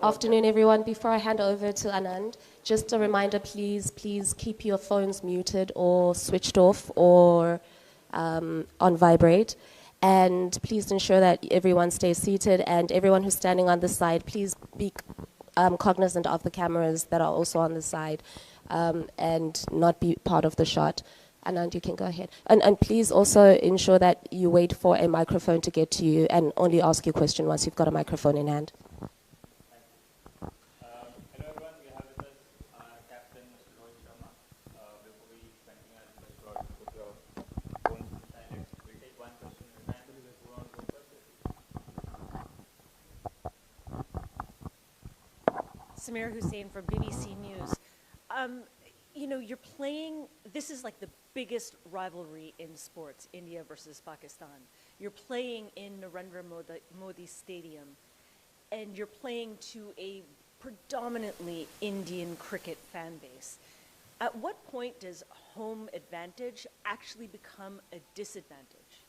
Afternoon, everyone. Before I hand over to Anand, just a reminder, please keep your phones muted or switched off or on vibrate. And please ensure that everyone stays seated, and everyone who's standing on the side, please be cognizant of the cameras that are also on the side and not be part of the shot. Anand, you can go ahead. And please also ensure that you wait for a microphone to get to you and only ask your question once you've got a microphone in hand. Hello everyone, we have with us our captain, Mr. Rohit Sharma. Before we continue, I'll just put your phones in silent. We'll take one question at a time. Who wants to go first? Samir Hussain from BBC News. You know, you're playing, this is like the biggest rivalry in sports, India versus Pakistan. You're playing in Narendra Modi Stadium, and you're playing to a predominantly Indian cricket fan base. At what point does home advantage actually become a disadvantage?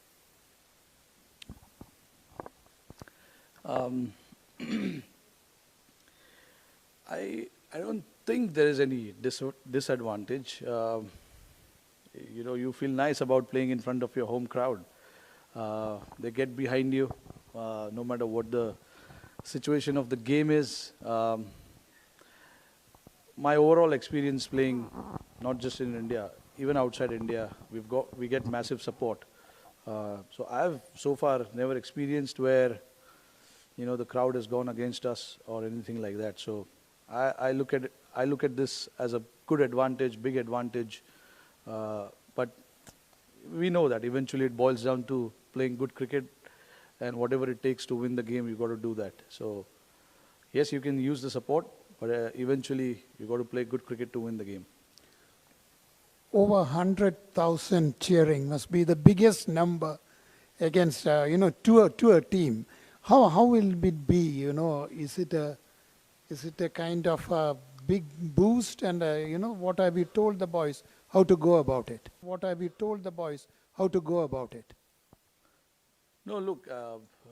I don't think there is any disadvantage. You know, you feel nice about playing in front of your home crowd. They get behind you, no matter what the situation of the game is. My overall experience playing, not just in India, even outside India, we get massive support. So I've so far never experienced where, you know, the crowd has gone against us or anything like that. So I look at this as a good advantage, big advantage. But we know that eventually it boils down to playing good cricket, and whatever it takes to win the game, you got to do that. So yes, you can use the support, but eventually you got to play good cricket to win the game. Over 100,000 cheering must be the biggest number against, to a team. How will it be? You know, is it a kind of a big boost? And what have you told the boys how to go about it? What have you told the boys how to go about it? No, look,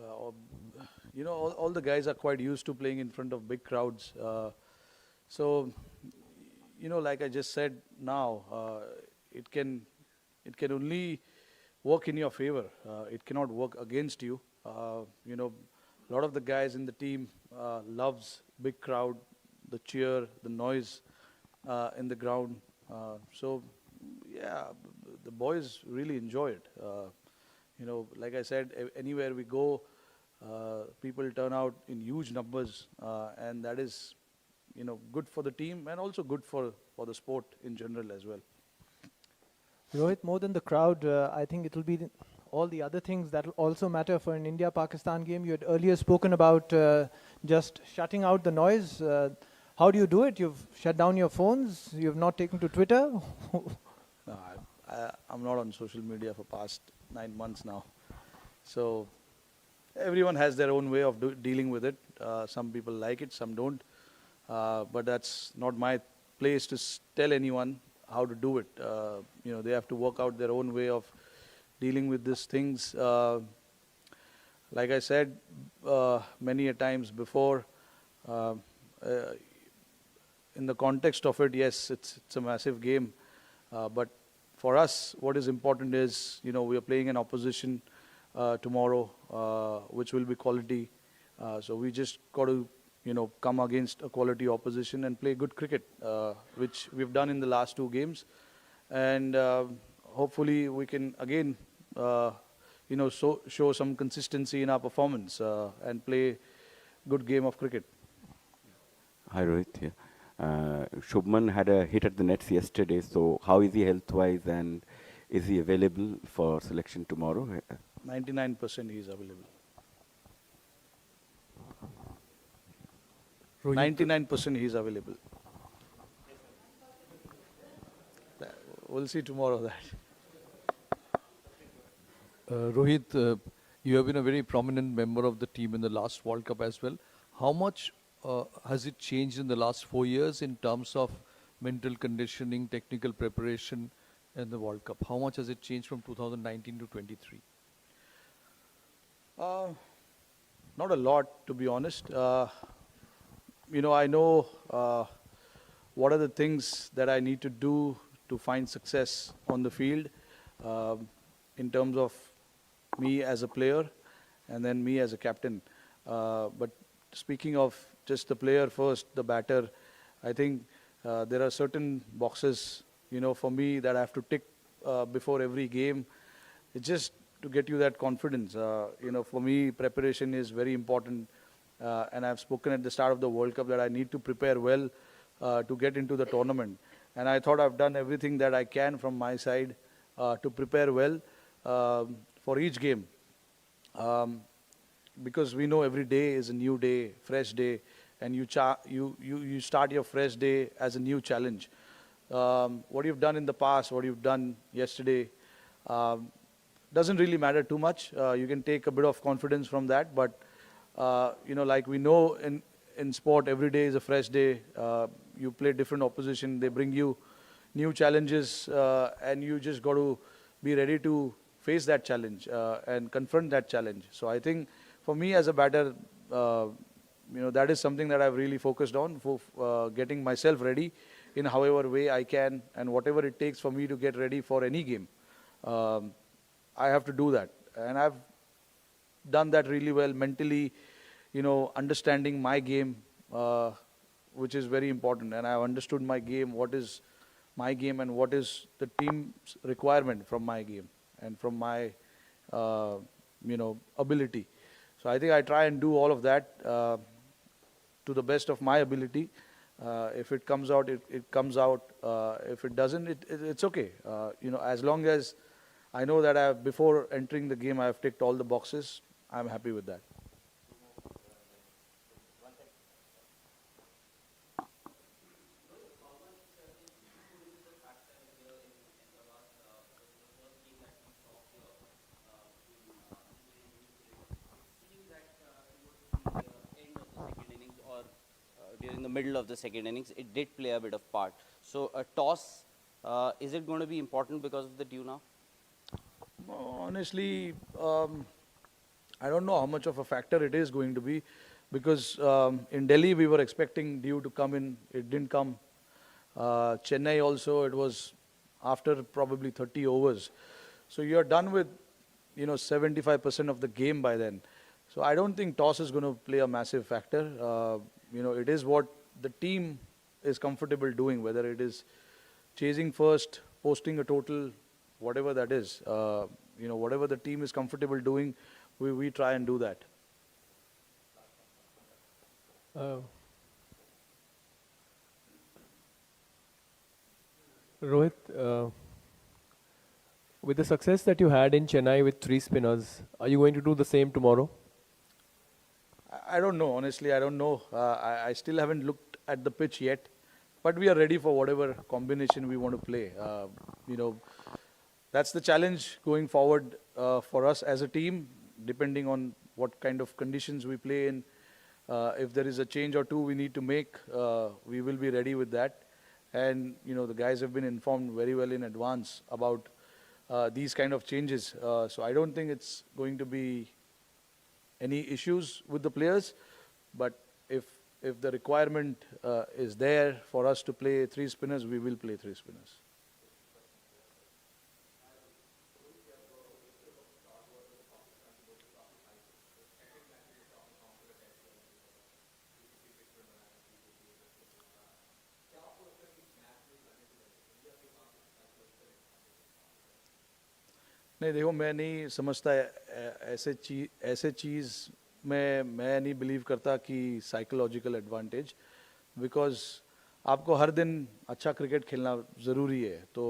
all the guys are quite used to playing in front of big crowds. So, like I just said now, it can only work in your favor. It cannot work against you. A lot of the guys in the team loves big crowd, the cheer, the noise in the ground. So, yeah, the boys really enjoy it. Like I said, anywhere we go, people turn out in huge numbers, and that is, good for the team and also good for the sport in general as well. Rohit, more than the crowd, I think it will be all the other things that will also matter for an India-Pakistan game. You had earlier spoken about just shutting out the noise. How do you do it? You've shut down your phones? You've not taken to Twitter? No, I'm not on social media for past 9 months now. So everyone has their own way of dealing with it. Some people like it, some don't. But that's not my place to tell anyone how to do it. They have to work out their own way of dealing with these things. Like I said many a times before, in the context of it, yes, it's a massive game. But for us, what is important is, we are playing an opposition tomorrow, which will be quality. So we just got to, come against a quality opposition and play good cricket, which we've done in the last 2 games. And hopefully we can again, show some consistency in our performance and play good game of cricket. Hi Rohit here. Shubman had a hit at the nets yesterday, so how is he health-wise and is he available for selection tomorrow? 99% he is available. Rohit, 99% he is available. We'll see tomorrow that. Rohit, you have been a very prominent member of the team in the last World Cup as well. How much has it changed in the last 4 years in terms of mental conditioning, technical preparation in the World Cup? How much has it changed from 2019 to 23? Not a lot, to be honest. I know what are the things that I need to do to find success on the field, um, in terms of me as a player and then me as a captain. But speaking of just the player first, the batter, I think there are certain boxes, for me that I have to tick before every game. It's just to get you that confidence. For me, preparation is very important. And I've spoken at the start of the World Cup that I need to prepare well to get into the tournament. And I thought I've done everything that I can from my side to prepare well for each game. Um, because we know every day is a new day, fresh day, and you start your fresh day as a new challenge. What you've done in the past, what you've done yesterday, um, doesn't really matter too much. You can take a bit of confidence from that, but like we know in sport, every day is a fresh day. You play different opposition, they bring you new challenges, and you just got to be ready to face that challenge and confront that challenge. So I think for me as a batter, that is something that I've really focused on, for getting myself ready in however way I can, and whatever it takes for me to get ready for any game. Um, I have to do that, and I've done that really well mentally, understanding my game, which is very important. And I've understood my game, what is my game and what is the team's requirement from my game and from my, ability. So I think I try and do all of that to the best of my ability. If it comes out, it comes out. If it doesn't, it's okay. As long as I know that before entering the game, I have ticked all the boxes, I'm happy with that. End of the second innings or during the middle of the second innings, it did play a bit of part. So a toss, is it going to be important because of the dew now? Honestly, I don't know how much of a factor it is going to be, because in Delhi we were expecting dew to come in. It didn't come. Chennai also, it was after probably 30 overs. So you're done with 75% of the game by then. So I don't think toss is going to play a massive factor. It is what the team is comfortable doing, whether it is chasing first, posting a total, whatever that is. Whatever the team is comfortable doing, we try and do that. Uh, Rohit, with the success that you had in Chennai with 3 spinners, are you going to do the same tomorrow? I don't know, honestly, I don't know. I still haven't looked at the pitch yet, but we are ready for whatever combination we want to play. That's the challenge going forward for us as a team, depending on what kind of conditions we play in. If there is a change or two we need to make, we will be ready with that. And, the guys have been informed very well in advance about these kind of changes. So I don't think it's going to be any issues with the players. But if the requirement is there for us to play 3 spinners, we will play 3 spinners. नहीं देखो, मैं नहीं समझता ऐसे चीज़ में मैं नहीं believe करता कि साइकोलॉजिकल एडवांटेज, बिकॉज आपको हर दिन अच्छा क्रिकेट खेलना ज़रूरी है. तो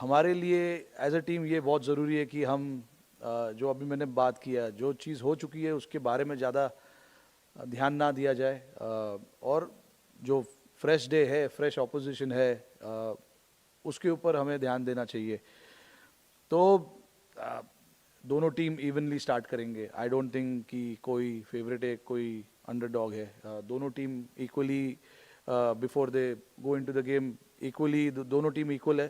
हमारे लिए एज अ टीम ये बहुत ज़रूरी है कि हम जो अभी मैंने बात किया, जो चीज़ हो चुकी है उसके बारे में ज़्यादा ध्यान ना दिया जाए, और जो फ्रेश डे है, फ्रेश ऑपोजिशन है, उसके ऊपर हमें ध्यान देना चाहिए. तो दोनों टीम इवनली स्टार्ट करेंगे. आई डोंट थिंक कि कोई फेवरेट है, कोई अंडरडॉग है. दोनों team equally before they go into the game, equally दोनों टीम इक्वल है.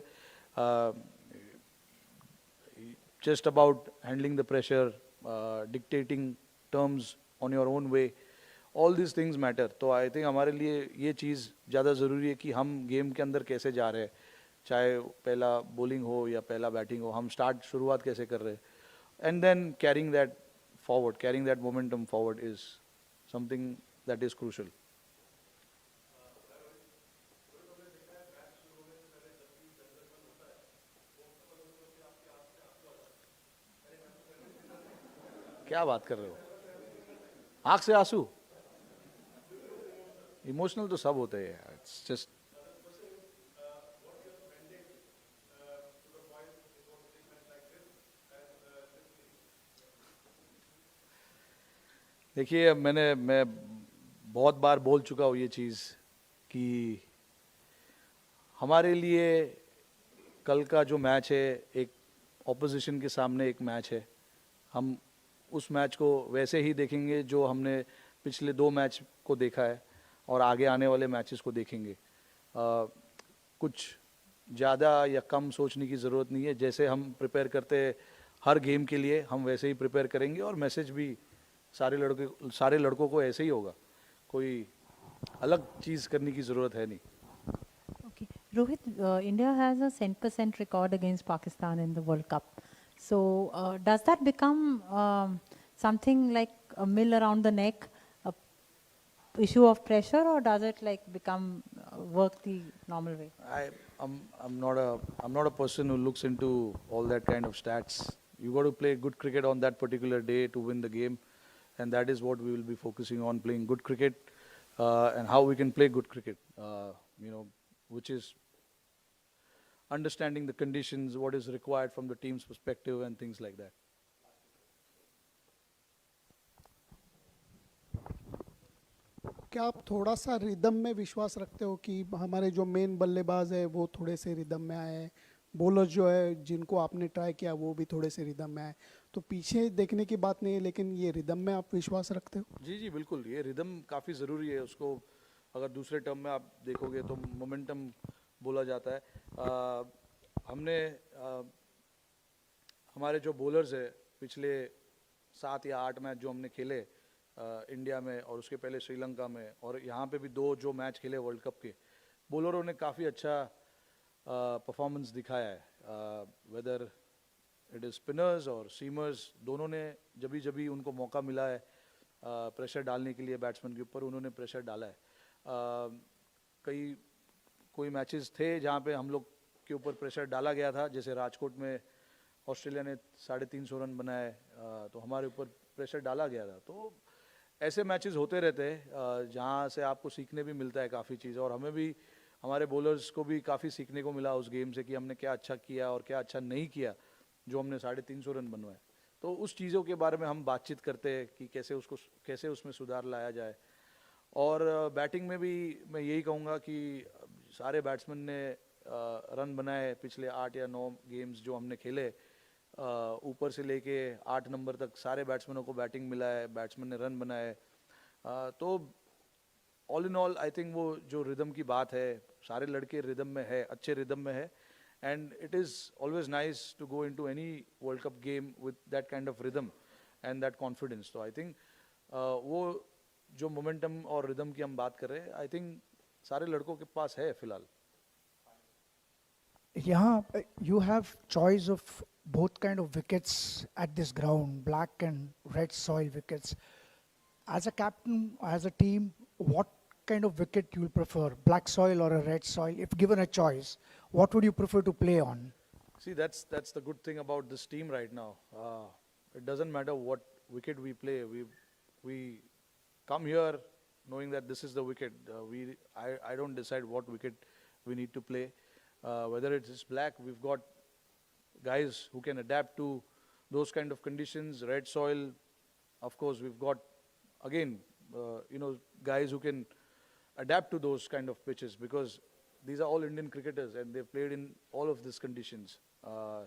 Just about handling the pressure, dictating terms on your own way. All this things matter. तो I think हमारे लिए ये चीज़ ज़्यादा ज़रूरी है कि हम गेम के अंदर कैसे जा रहे हैं, चाहे पहला बॉलिंग हो या पहला बैटिंग हो, हम शुरुआत कैसे कर रहे हैं. And then carrying that forward, carrying that momentum forward is something that is crucial. क्या बात कर रहे हो? आंख से आंसू? इमोशनल तो सब होते हैं. इट्स जस्ट देखिए, मैं बहुत बार बोल चुका हूँ ये चीज़ कि हमारे लिए कल का जो मैच है एक ऑपोजिशन के सामने एक मैच है. हम उस मैच को वैसे ही देखेंगे जो हमने पिछले 2 मैच को देखा है और आगे आने वाले मैचेस को देखेंगे. कुछ ज़्यादा या कम सोचने की ज़रूरत नहीं है. जैसे हम प्रिपेयर करते हैं हर गेम के लिए, हम वैसे ही प्रिपेयर करेंगे और मैसेज भी सारे लड़कों को ऐसे ही होगा. कोई अलग चीज़ करने की ज़रूरत है नहीं. Okay. Rohit, India has a 100% record against Pakistan in the World Cup. So does that become something like a mill around the neck, a issue of pressure, or does it like become work the normal way? I'm not a person who looks into all that kind of stats. You got to play good cricket on that particular day to win the game, and that is what we will be focusing on, playing good cricket and how we can play good cricket. Which is understanding the conditions, what is required from the team's perspective and things like that. क्या आप थोड़ा सा rhythm में विश्वास रखते हो कि हमारे जो मेन बल्लेबाज है वो थोड़े से रिदम में आए, बॉलर्स जो है जिनको आपने ट्राई किया वो भी थोड़े से रिदम में आए, तो पीछे देखने की बात नहीं है लेकिन ये रिदम में आप विश्वास रखते हो? जी बिल्कुल. ये रिदम काफ़ी ज़रूरी है. उसको अगर दूसरे टर्म में आप देखोगे तो मोमेंटम बोला जाता है. हमारे जो बॉलर्स है पिछले 7 या 8 मैच जो हमने खेले इंडिया में और उसके पहले श्रीलंका में और यहाँ पे भी 2 जो मैच खेले वर्ल्ड कप के, बॉलरों ने काफ़ी अच्छा परफॉर्मेंस दिखाया है. वेदर इट इज़ स्पिनर्स और सीमर्स, दोनों ने जब उनको मौका मिला है प्रेशर डालने के लिए बैट्समैन के ऊपर, उन्होंने प्रेशर डाला है. कोई मैचेस थे जहाँ पे हम लोग के ऊपर प्रेशर डाला गया था, जैसे राजकोट में ऑस्ट्रेलिया ने 350 रन बनाए तो हमारे ऊपर प्रेशर डाला गया था. तो ऐसे मैचेस होते रहते हैं जहाँ से आपको सीखने भी मिलता है काफ़ी चीज़, और हमें भी हमारे बॉलर्स को भी काफ़ी सीखने को मिला उस गेम से कि हमने क्या अच्छा किया और क्या अच्छा नहीं किया जो हमने 350 रन बनवाए. तो उस चीज़ों के बारे में हम बातचीत करते हैं कि कैसे उसमें सुधार लाया जाए. और बैटिंग में भी मैं यही कहूँगा कि सारे बैट्समैन ने रन बनाए पिछले 8 या 9 गेम्स जो हमने खेले, ऊपर से लेके 8 नंबर तक सारे बैट्समैनों को बैटिंग मिला है, बैट्समैन ने रन बनाए. तो all in all I think वो जो रिदम की बात है, सारे लड़के रिदम में है, अच्छे रिदम में है, and it is always nice to go into any world cup game with that kind of rhythm and that confidence. तो आई थिंक वो जो मोमेंटम और रिदम की हम बात कर रहे हैं, आई थिंक सारे लड़कों के पास है फिलहाल. यहाँ you have choice of both kind of wickets at this ground, black and red soil wickets. As a captain, as a team, what kind of wicket you will prefer, black soil or a red soil? If given a choice, what would you prefer to play on? See, that's the good thing about this team right now. It doesn't matter what wicket we play. We come here knowing that this is the wicket. I don't decide what wicket we need to play. Whether it is black, we've got guys who can adapt to those kind of conditions. Red soil, of course, we've got again, guys who can adapt to those kind of pitches, because these are all Indian cricketers and they've played in all of these conditions.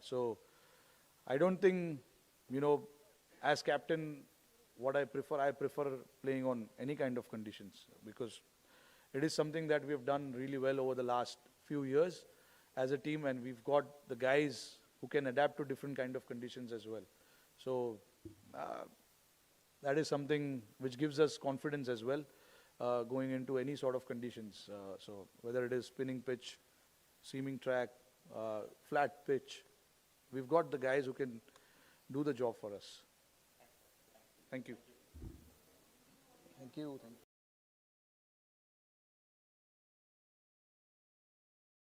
So I don't think, as captain, what I prefer playing on any kind of conditions, because it is something that we have done really well over the last few years as a team, and we've got the guys who can adapt to different kind of conditions as well. So that is something which gives us confidence as well, going into any sort of conditions. So whether it is spinning pitch, seaming track, flat pitch, we've got the guys who can do the job for us. Thank you. Thank you. Thank you.